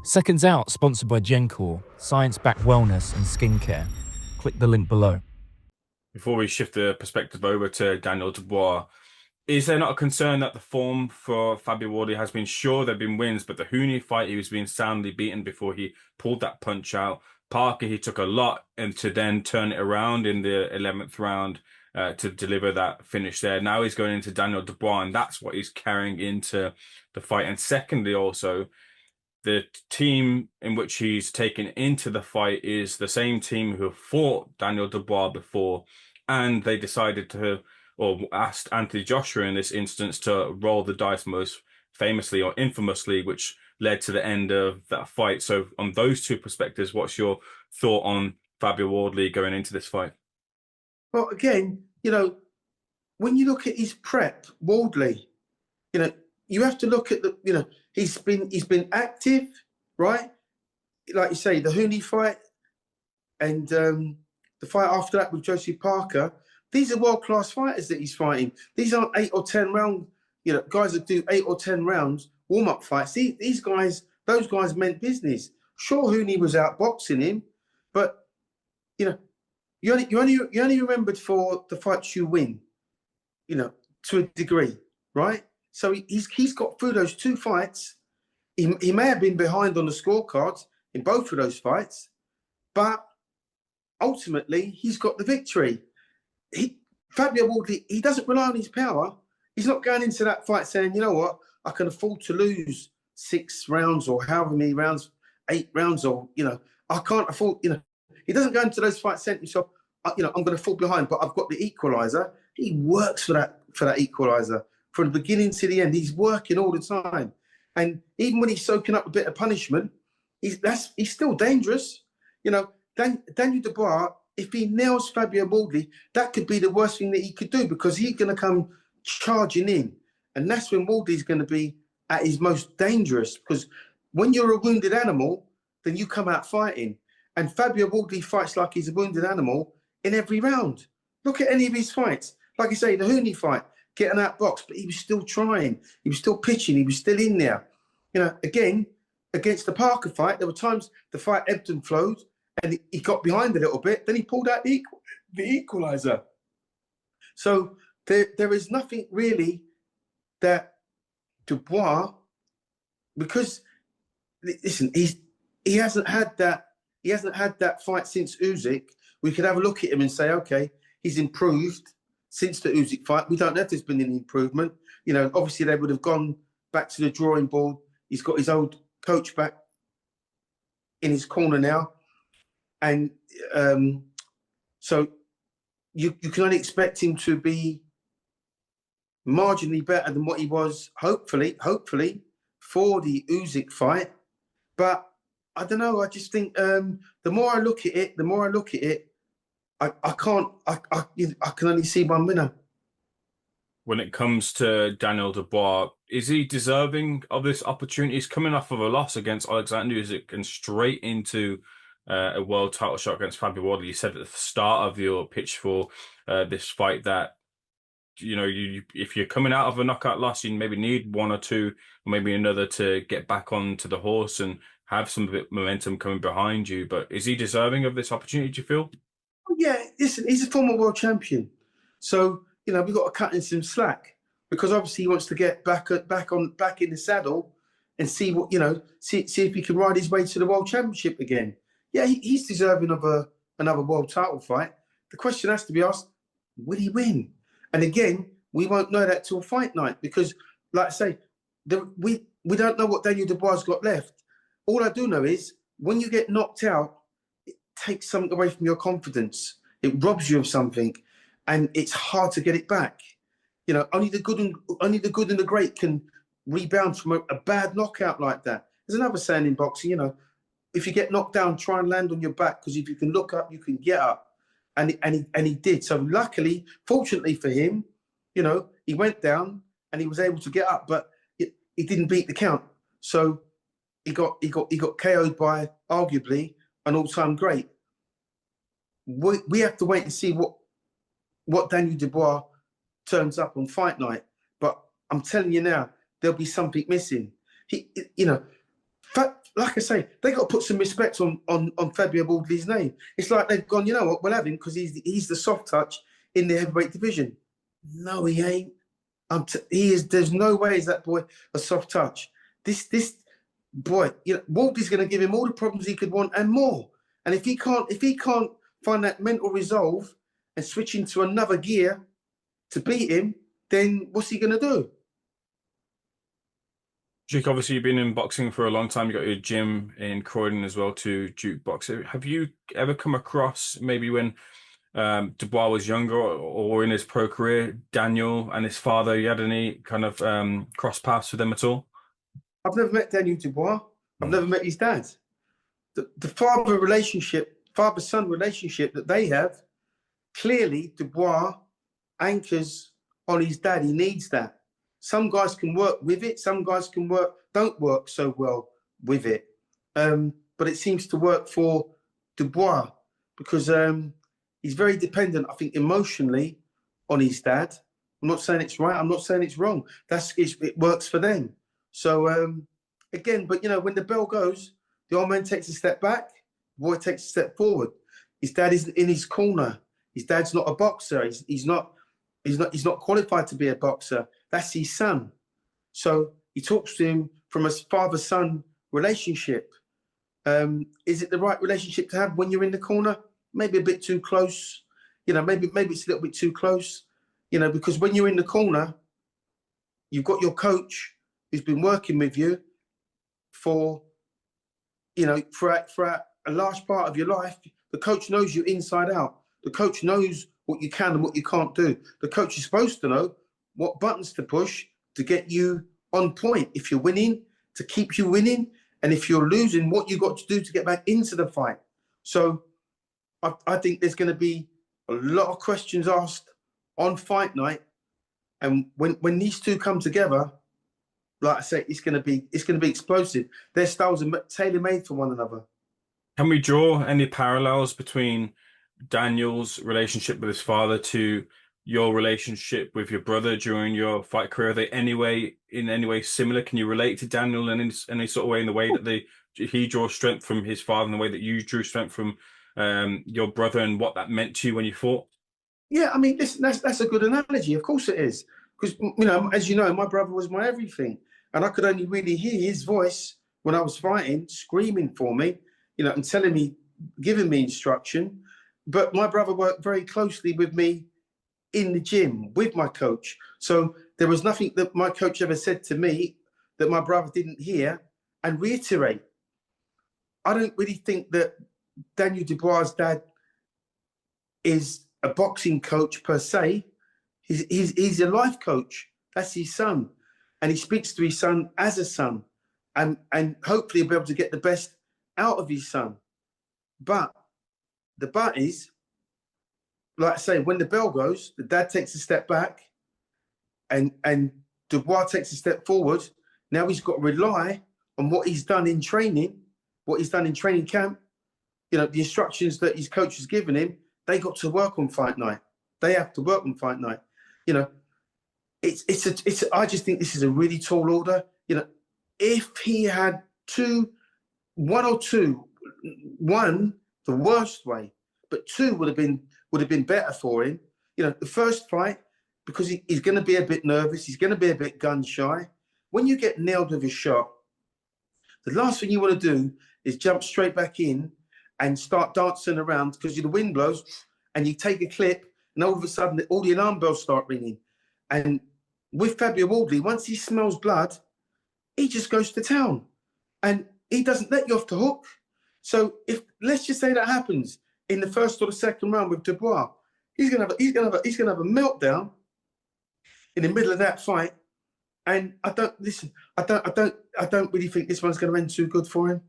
Seconds Out, sponsored by Gencor, science-backed wellness and skincare. Click the link below. Before we shift the perspective over to Daniel Dubois, is there not a concern that the form for Fabio Wardley has been sure there have been wins, but the Hooney fight, he was being soundly beaten before he pulled that punch out. Parker, he took a lot and to then turn it around in the 11th round to deliver that finish there. Now he's going into Daniel Dubois, and that's what he's carrying into the fight. And secondly, also, the team in which he's taken into the fight is the same team who fought Daniel Dubois before, and they decided to, or asked Anthony Joshua in this instance to roll the dice most famously or infamously, which led to the end of that fight. So on those two perspectives, what's your thought on Fabio Wardley going into this fight? Well, again, when you look at his prep, Wardley, you have to look at he's been active, right? Like you say, the Hooney fight and the fight after that with Josie Parker. These are world-class fighters that he's fighting. These aren't 8 or 10 round, guys that do 8 or 10 rounds warm-up fights. These guys, those guys meant business. Sure, Hooney was out boxing him, but you only remembered for the fights you win, to a degree, right? So he's got through those 2 fights. He may have been behind on the scorecards in both of those fights, but ultimately he's got the victory. Fabio Wardley, he doesn't rely on his power. He's not going into that fight saying, you know what, I can afford to lose 6 rounds or however many rounds, 8 rounds, or I can't afford. He doesn't go into those fights saying to himself, I'm going to fall behind, but I've got the equalizer. He works for that equalizer from the beginning to the end. He's working all the time, and even when he's soaking up a bit of punishment, he's still dangerous. Daniel Dubois, if he nails Fabio Wardley, that could be the worst thing that he could do, because he's going to come charging in, and that's when Wardley's going to be at his most dangerous. Because when you're a wounded animal, then you come out fighting, and Fabio Wardley fights like he's a wounded animal in every round. Look at any of his fights. Like I say, the Hooney fight, getting outboxed, but he was still trying. He was still pitching. He was still in there. Again, against the Parker fight, there were times the fight ebbed and flowed, and he got behind a little bit. Then he pulled out the equalizer. So there is nothing really that Dubois, because listen, he hasn't had that fight since Usyk. We could have a look at him and say, okay, he's improved since the Usyk fight. We don't know if there's been any improvement. Obviously they would have gone back to the drawing board. He's got his old coach back in his corner now. And so you can only expect him to be marginally better than what he was, hopefully, for the Usyk fight. But I don't know. I just think the more I look at it, I can only see one winner. When it comes to Daniel Dubois, is he deserving of this opportunity? He's coming off of a loss against Alexander Usyk and straight into a world title shot against Fabio Wardley. You said at the start of your pitch for this fight that if you're coming out of a knockout loss, you maybe need 1 or 2, or maybe another to get back onto the horse and have some bit momentum coming behind you. But is he deserving of this opportunity, do you feel? Yeah, listen, he's a former world champion, so we've got to cut in some slack, because obviously he wants to get back in the saddle and see what see if he can ride his way to the world championship again. Yeah, he's deserving of another world title fight. The question has to be asked: will he win? And again, we won't know that till fight night, because, like I say, we don't know what Daniel Dubois has got left. All I do know is when you get knocked out, it takes something away from your confidence. It robs you of something, and it's hard to get it back. Only the good and the great can rebound from a bad knockout like that. There's another saying in boxing, if you get knocked down, try and land on your back, because if you can look up, you can get up. And he did. So luckily, fortunately for him, he went down and he was able to get up, but he didn't beat the count. So he got KO'd by arguably an all-time great. We have to wait and see what Daniel Dubois turns up on fight night. But I'm telling you now, there'll be something missing. like I say, they got to put some respect on Fabio Wardley's name. It's like they've gone, you know what, we'll have him because he's the soft touch in the heavyweight division. No, he ain't. He is. There's no way is that boy a soft touch. This boy, you know, Wardley's going to give him all the problems he could want and more. And if he can't find that mental resolve and switch into another gear to beat him, then what's he going to do? Duke, obviously you've been in boxing for a long time. You got your gym in Croydon as well to Dukebox. Have you ever come across maybe when Dubois was younger or in his pro career, Daniel and his father, you had any kind of cross paths with them at all? I've never met Daniel Dubois. I've never met his dad. The father-son relationship that they have, clearly Dubois anchors on his dad. He needs that. Some guys can work with it. Some guys don't work so well with it. But it seems to work for Dubois because he's very dependent, I think, emotionally on his dad. I'm not saying it's right. I'm not saying it's wrong. It works for them. So, again, but, you know, when the bell goes, the old man takes a step back, the boy takes a step forward. His dad isn't in his corner. His dad's not a boxer. He's not qualified to be a boxer. That's his son. So he talks to him from a father-son relationship. Is it the right relationship to have when you're in the corner? Maybe a bit too close. You know, maybe it's a little bit too close. You know, because when you're in the corner, you've got your coach who's been working with you for, you know, for a large part of your life. The coach knows you inside out. The coach knows what you can and what you can't do. The coach is supposed to know what buttons to push to get you on point. If you're winning, to keep you winning. And if you're losing, what you've got to do to get back into the fight. So I think there's going to be a lot of questions asked on fight night. And when these two come together, like I say, it's going to be explosive. Their styles are tailor-made for one another. Can we draw any parallels between Daniel's relationship with his father to your relationship with your brother during your fight career? Are they in any way similar? Can you relate to Daniel in any sort of way, in the way that he draws strength from his father, and the way that you drew strength from your brother, and what that meant to you when you fought? Yeah, I mean, that's a good analogy. Of course it is. Because, you know, as you know, my brother was my everything. And I could only really hear his voice when I was fighting, screaming for me, you know, and telling me, giving me instruction. But my brother worked very closely with me in the gym with my coach. So there was nothing that my coach ever said to me that my brother didn't hear and reiterate. I don't really think that Daniel Dubois' dad is a boxing coach per se. He's a life coach. That's his son. And he speaks to his son as a son. And hopefully he'll be able to get the best out of his son. But the but is, like I say, when the bell goes, the dad takes a step back and Dubois takes a step forward. Now he's got to rely on what he's done in training, what he's done in training camp. You know, the instructions that his coach has given him, they got to work on fight night. They have to work on fight night. You know, I just think this is a really tall order. You know, if he had one the worst way, but two would have been better for him. You know, the first fight, because he's going to be a bit nervous, he's going to be a bit gun shy. When you get nailed with a shot, the last thing you want to do is jump straight back in and start dancing around because the wind blows and you take a clip and all of a sudden all the alarm bells start ringing. And with Fabio Wardley, once he smells blood, he just goes to town and he doesn't let you off the hook. So if, let's just say that happens in the first or the second round with Dubois, he's gonna have a meltdown in the middle of that fight. And I don't really think this one's going to end too good for him.